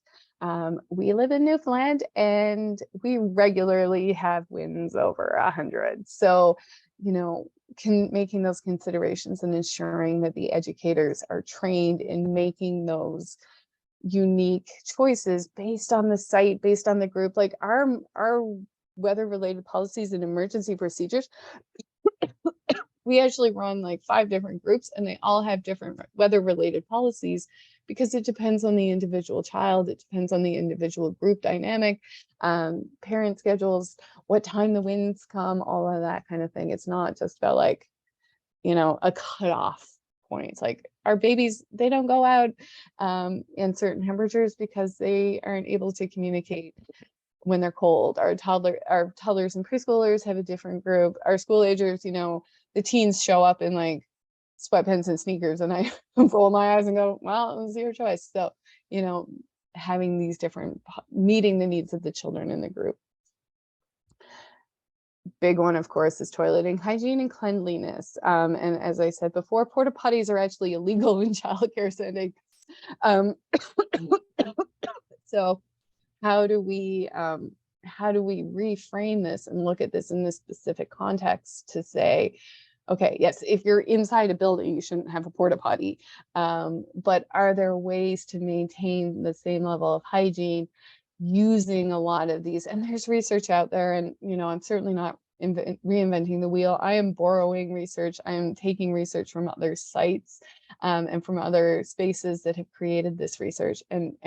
We live in Newfoundland and we regularly have winds over 100. So, making those considerations and ensuring that the educators are trained in making those unique choices based on the site, based on the group. Like our weather-related policies and emergency procedures, we actually run like 5 different groups and they all have different weather-related policies, because it depends on the individual child, it depends on the individual group dynamic, parent schedules, what time the winds come, all of that kind of thing. It's not just about like, a cutoff point. It's like our babies, they don't go out in certain temperatures because they aren't able to communicate when they're cold. Our toddlers and preschoolers have a different group. Our school agers, the teens show up in like sweatpants and sneakers, and I roll my eyes and go, well, it was your choice. So, having these different, meeting the needs of the children in the group. Big one, of course, is toileting hygiene and cleanliness. And as I said before, porta potties are actually illegal in childcare settings. So how do we reframe this and look at this in this specific context to say, okay, yes, if you're inside a building, you shouldn't have a porta potty, but are there ways to maintain the same level of hygiene using a lot of these? And there's research out there, and I'm certainly not reinventing the wheel. I am borrowing research. I am taking research from other sites and from other spaces that have created this research, and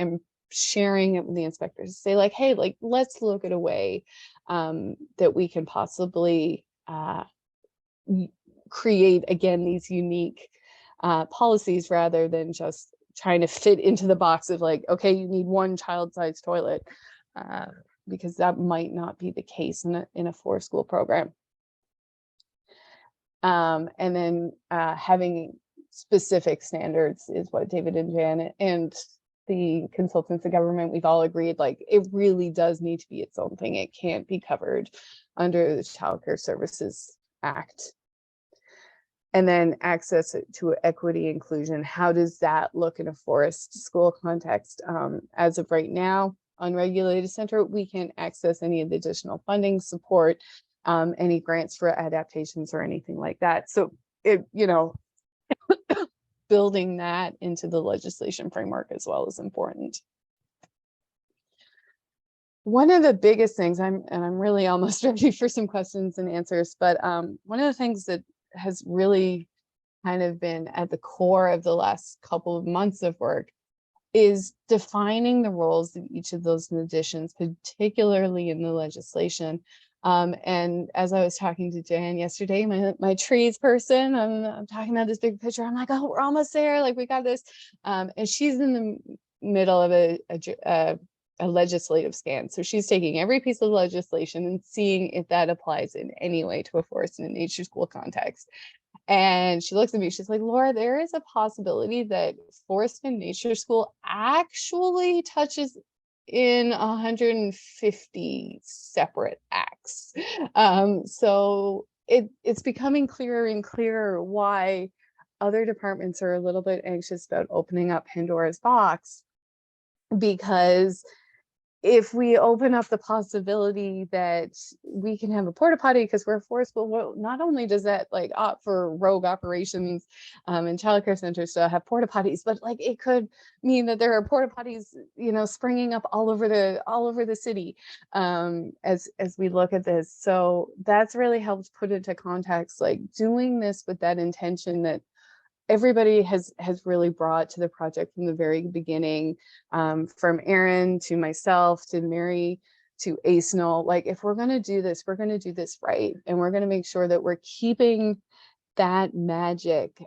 sharing it with the inspectors to say like, hey, like, let's look at a way that we can possibly create, again, these unique policies rather than just trying to fit into the box of like, okay, you need one child-sized toilet, because that might not be the case in a forest school program. And then having specific standards is what David and Janet and the consultants of government, we've all agreed, like, it really does need to be its own thing. It can't be covered under the Child Care Services Act. And then access to equity inclusion. How does that look in a forest school context? As of right now, unregulated center, we can't access any of the additional funding support, any grants for adaptations or anything like that. So it, building that into the legislation framework as well is important. One of the biggest things, I'm really almost ready for some questions and answers, but one of the things that has really kind of been at the core of the last couple of months of work is defining the roles of each of those additions, particularly in the legislation. And as I was talking to Jan yesterday, my trees person, I'm talking about this big picture. I'm like, oh, we're almost there. Like, we got this. And she's in the middle of a legislative scan. So she's taking every piece of legislation and seeing if that applies in any way to a forest and nature school context. And she looks at me, she's like, Laura, there is a possibility that forest and nature school actually touches in 150 separate acts. So it's becoming clearer and clearer why other departments are a little bit anxious about opening up Pandora's box, because if we open up the possibility that we can have a porta potty because we're forceful, well, not only does that like opt for rogue operations and childcare centers to have porta potties, but like it could mean that there are porta potties, springing up all over the city as we look at this. So that's really helped put into context, like doing this with that intention that everybody has really brought to the project from the very beginning, from Erin to myself to Mary to Asenal. Like, if we're going to do this, we're going to do this right, and we're going to make sure that we're keeping that magic,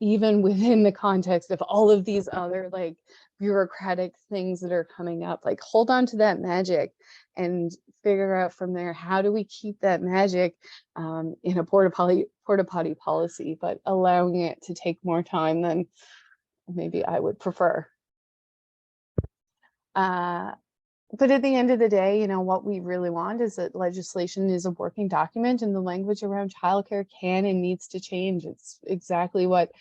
even within the context of all of these other like bureaucratic things that are coming up. Like, hold on to that magic and figure out from there, how do we keep that magic in a porta potty policy, but allowing it to take more time than maybe I would prefer. But at the end of the day, you know, what we really want is that legislation is a working document, and the language around childcare can and needs to change. It's exactly what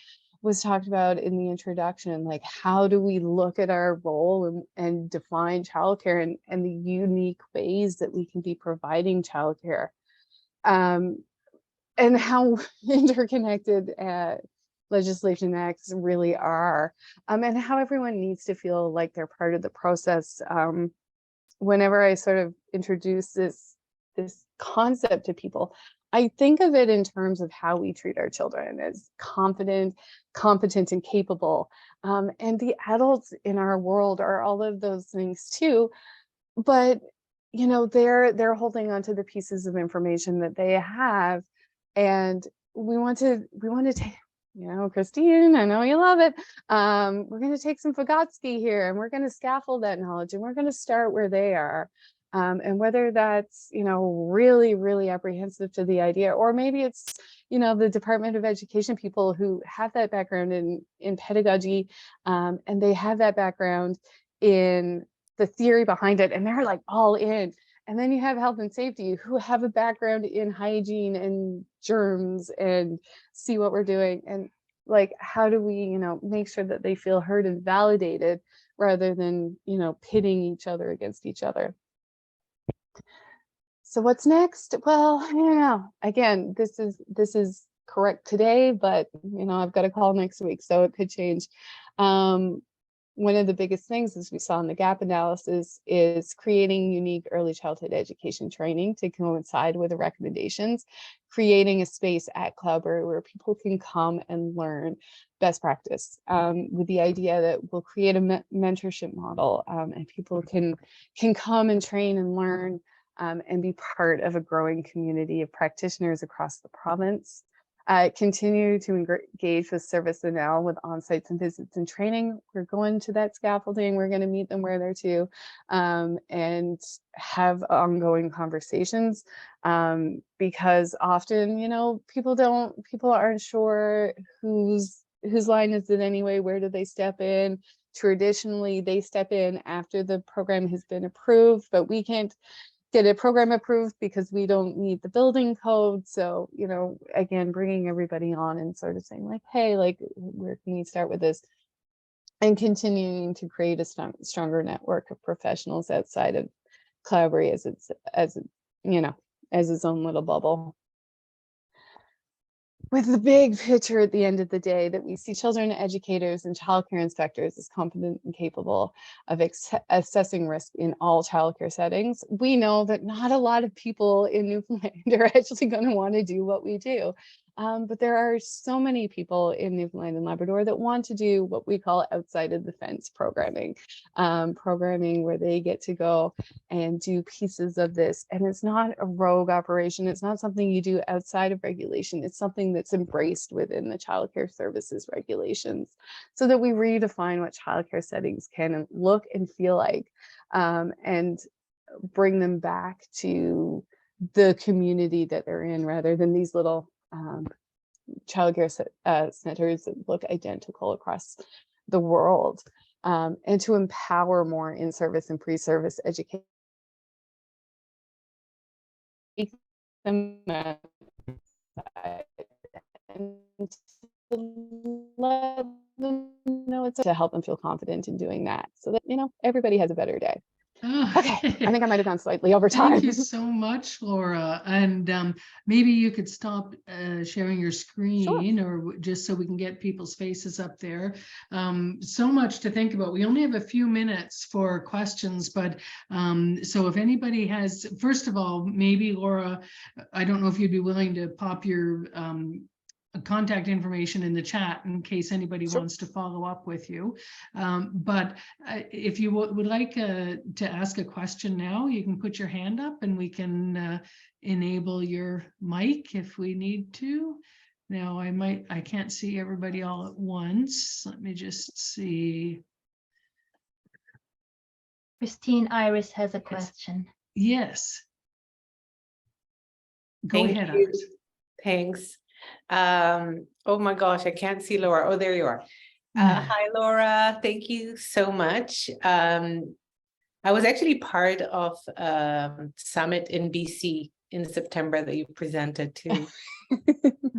was talked about in the introduction. Like, how do we look at our role and define childcare and the unique ways that we can be providing childcare, and how interconnected legislation acts really are, and how everyone needs to feel like they're part of the process. Whenever I sort of introduce this concept to people, I think of it in terms of how we treat our children as confident, competent, and capable. And the adults in our world are all of those things too. But you know, they're holding on to the pieces of information that they have, and we want to take, you know, Christine, I know you love it. We're going to take some Vygotsky here, and we're going to scaffold that knowledge, and we're going to start where they are. And whether that's, you know, really, really apprehensive to the idea, or maybe it's, you know, the Department of Education people who have that background in pedagogy, and they have that background in the theory behind it, and they're like all in. And then you have health and safety who have a background in hygiene and germs and see what we're doing. And like, how do we, you know, make sure that they feel heard and validated rather than, you know, pitting each other against each other. So what's next? Well, you know, again, this is correct today, but you know, I've got a call next week, so it could change. One of the biggest things, as we saw in the gap analysis, is creating unique early childhood education training to coincide with the recommendations, creating a space at Cloudberry where people can come and learn best practice, with the idea that we'll create a mentorship model, and people can come and train and learn, and be part of a growing community of practitioners across the province. Continue to engage with Service NL with on-sites and visits and training. We're going to that scaffolding. We're going to meet them where they're to, and have ongoing conversations, because often, you know, people aren't sure whose line is it anyway. Where do they step in? Traditionally, they step in after the program has been approved, but we can't get a program approved because we don't meet the building code. So, you know, again, bringing everybody on and sort of saying like, hey, like, where can we start with this? And continuing to create a stronger network of professionals outside of Cloudberry as its own little bubble. With the big picture at the end of the day, that we see children, educators, and childcare inspectors as competent and capable of assessing risk in all childcare settings. We know that not a lot of people in Newfoundland are actually going to want to do what we do. But there are so many people in Newfoundland and Labrador that want to do what we call outside of the fence programming, programming where they get to go and do pieces of this. And it's not a rogue operation. It's not something you do outside of regulation. It's something that's embraced within the childcare services regulations, so that we redefine what childcare settings can look and feel like, and bring them back to the community that they're in, rather than these little childcare centers that look identical across the world, and to empower more in-service and pre-service education. And to let them know it's to help them feel confident in doing that, so that, you know, everybody has a better day. Okay, I think I might have gone slightly over time. Thank you so much, Laura. And maybe you could stop sharing your screen, sure, or just so we can get people's faces up there. So much to think about. We only have a few minutes for questions, but so if anybody has, first of all, maybe Laura, I don't know if you'd be willing to pop your contact information in the chat in case anybody Sure. wants to follow up with you. But if you would like to ask a question now, you can put your hand up and we can enable your mic if we need to. Now I can't see everybody all at once. Let me just see. Christine Iris has a question. Yes. Go Thank ahead, you. Iris. Thanks. Oh my gosh, I can't see Laura. Oh, there you are. Hi, Laura. Thank you so much. I was actually part of summit in BC in September that you presented to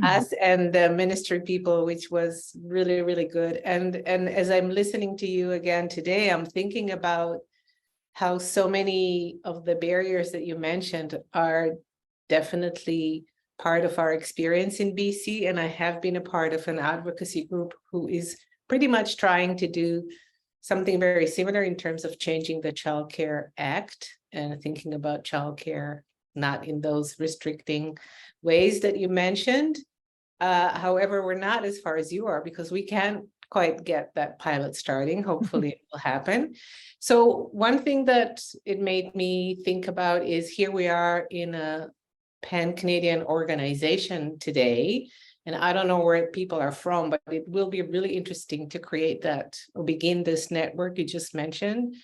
us and the ministry people, which was really, really good. And as I'm listening to you again today, I'm thinking about how so many of the barriers that you mentioned are definitely part of our experience in BC. And I have been a part of an advocacy group who is pretty much trying to do something very similar in terms of changing the Childcare Act and thinking about childcare not in those restricting ways that you mentioned. However, we're not as far as you are because we can't quite get that pilot starting. Hopefully it will happen. So one thing that it made me think about is here we are in a pan-Canadian organization today, and I don't know where people are from, but it will be really interesting to create that or begin this network you just mentioned,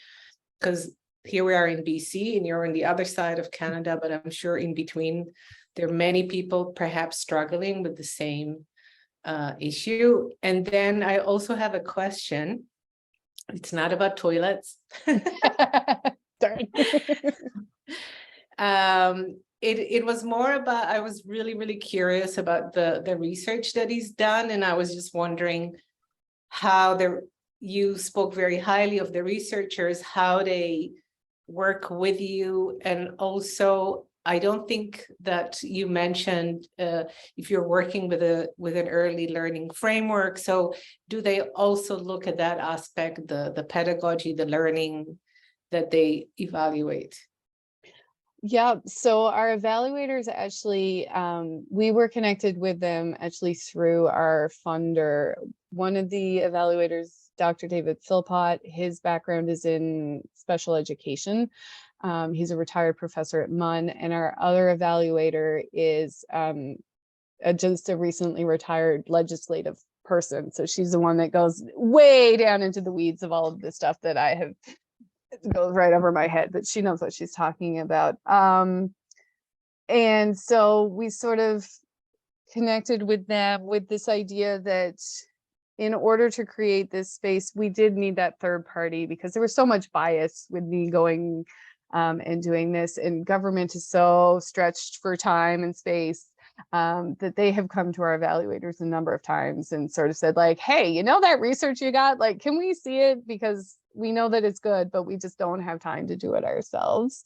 because here we are in BC and you're on the other side of Canada, but I'm sure in between there are many people perhaps struggling with the same issue. And then I also have a question. It's not about toilets. Darn. It was more about, I was really curious about the research that he's done. And I was just wondering how you spoke very highly of the researchers, how they work with you. And also, I don't think that you mentioned if you're working with an early learning framework. So do they also look at that aspect, the pedagogy, the learning that they evaluate? Yeah, so our evaluators actually, we were connected with them actually through our funder. One of the evaluators, Dr. David Philpott, his background is in special education. He's a retired professor at MUN, and our other evaluator is just a recently retired legislative person. So she's the one that goes way down into the weeds of all of the stuff that I have goes right over my head, but she knows what she's talking about. And so we sort of connected with them with this idea that in order to create this space, we did need that third party because there was so much bias with me going and doing this, and government is so stretched for time and space that they have come to our evaluators a number of times and sort of said like, hey, you know that research you got, like, can we see it? Because we know that it's good, but we just don't have time to do it ourselves.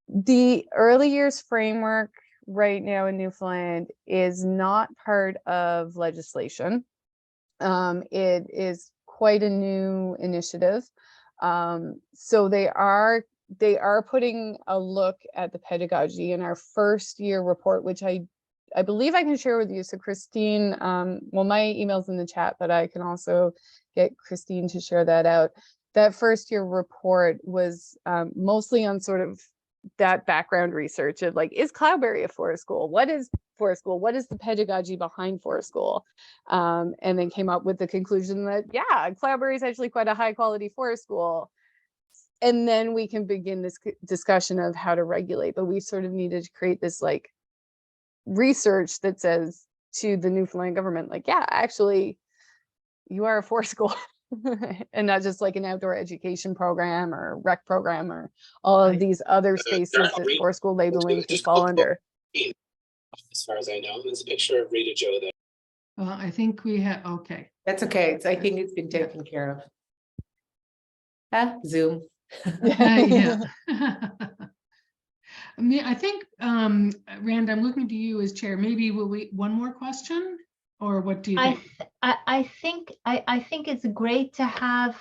The early years framework right now in Newfoundland is not part of legislation. It is quite a new initiative. So they are putting a look at the pedagogy in our first year report, which I believe I can share with you. So Christine, well, my email's in the chat, but I can also get Christine to share that out. That first year report was mostly on sort of that background research of like, is Cloudberry a forest school? What is forest school? What is the pedagogy behind forest school? And then came up with the conclusion that, yeah, Cloudberry is actually quite a high quality forest school. And then we can begin this discussion of how to regulate, but we sort of needed to create this like research that says to the Newfoundland government, like, yeah, actually, you are a forest school and not just like an outdoor education program or rec program or all of these other spaces that forest school labeling can fall under. As far as I know, there's a picture of Rita Joe there. I think we have, okay. That's okay. I think it's been taken care of. Zoom. Yeah. I mean, I think, Rand, I'm looking to you as chair. Maybe will we one more question, or what do you think? I think it's great to have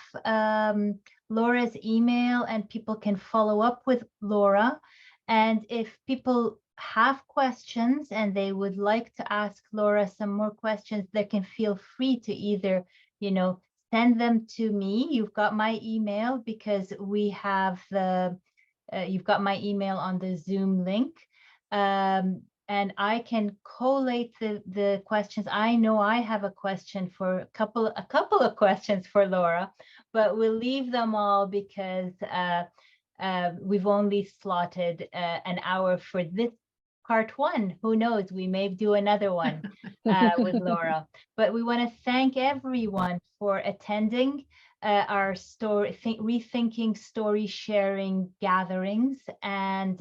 Laura's email, and people can follow up with Laura. And if people have questions and they would like to ask Laura some more questions, they can feel free to either, send them to me. You've got my email because we have you've got my email on the Zoom link. And I can collate the questions. I know I have a question for a couple of questions for Laura, but we'll leave them all because we've only slotted an hour for this part one. Who knows? We may do another one with Laura. But we want to thank everyone for attending our rethinking story sharing gatherings. And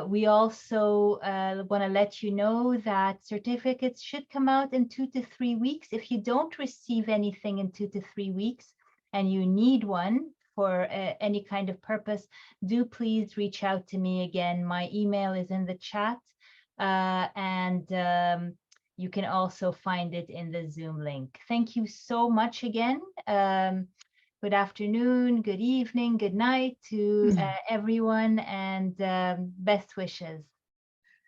we also want to let you know that certificates should come out in 2 to 3 weeks. If you don't receive anything in 2 to 3 weeks and you need one for any kind of purpose, do please reach out to me again. My email is in the chat, and you can also find it in the Zoom link. Thank you so much again. Good afternoon, good evening, good night to everyone, and best wishes.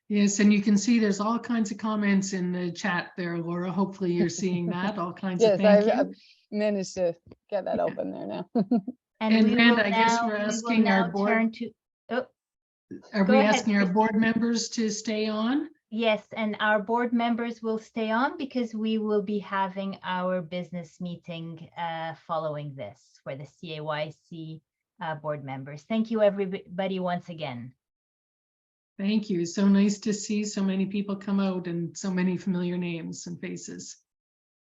Yes, and you can see there's all kinds of comments in the chat there, Laura. Hopefully you're seeing that. All kinds of thank you. I've managed to get that open there now. And Randa, I guess we're asking our board. Are we asking our board members to stay on? Yes, and our board members will stay on because we will be having our business meeting following this for the CAYC board members. Thank you, everybody, once again. Thank you. So nice to see so many people come out and so many familiar names and faces.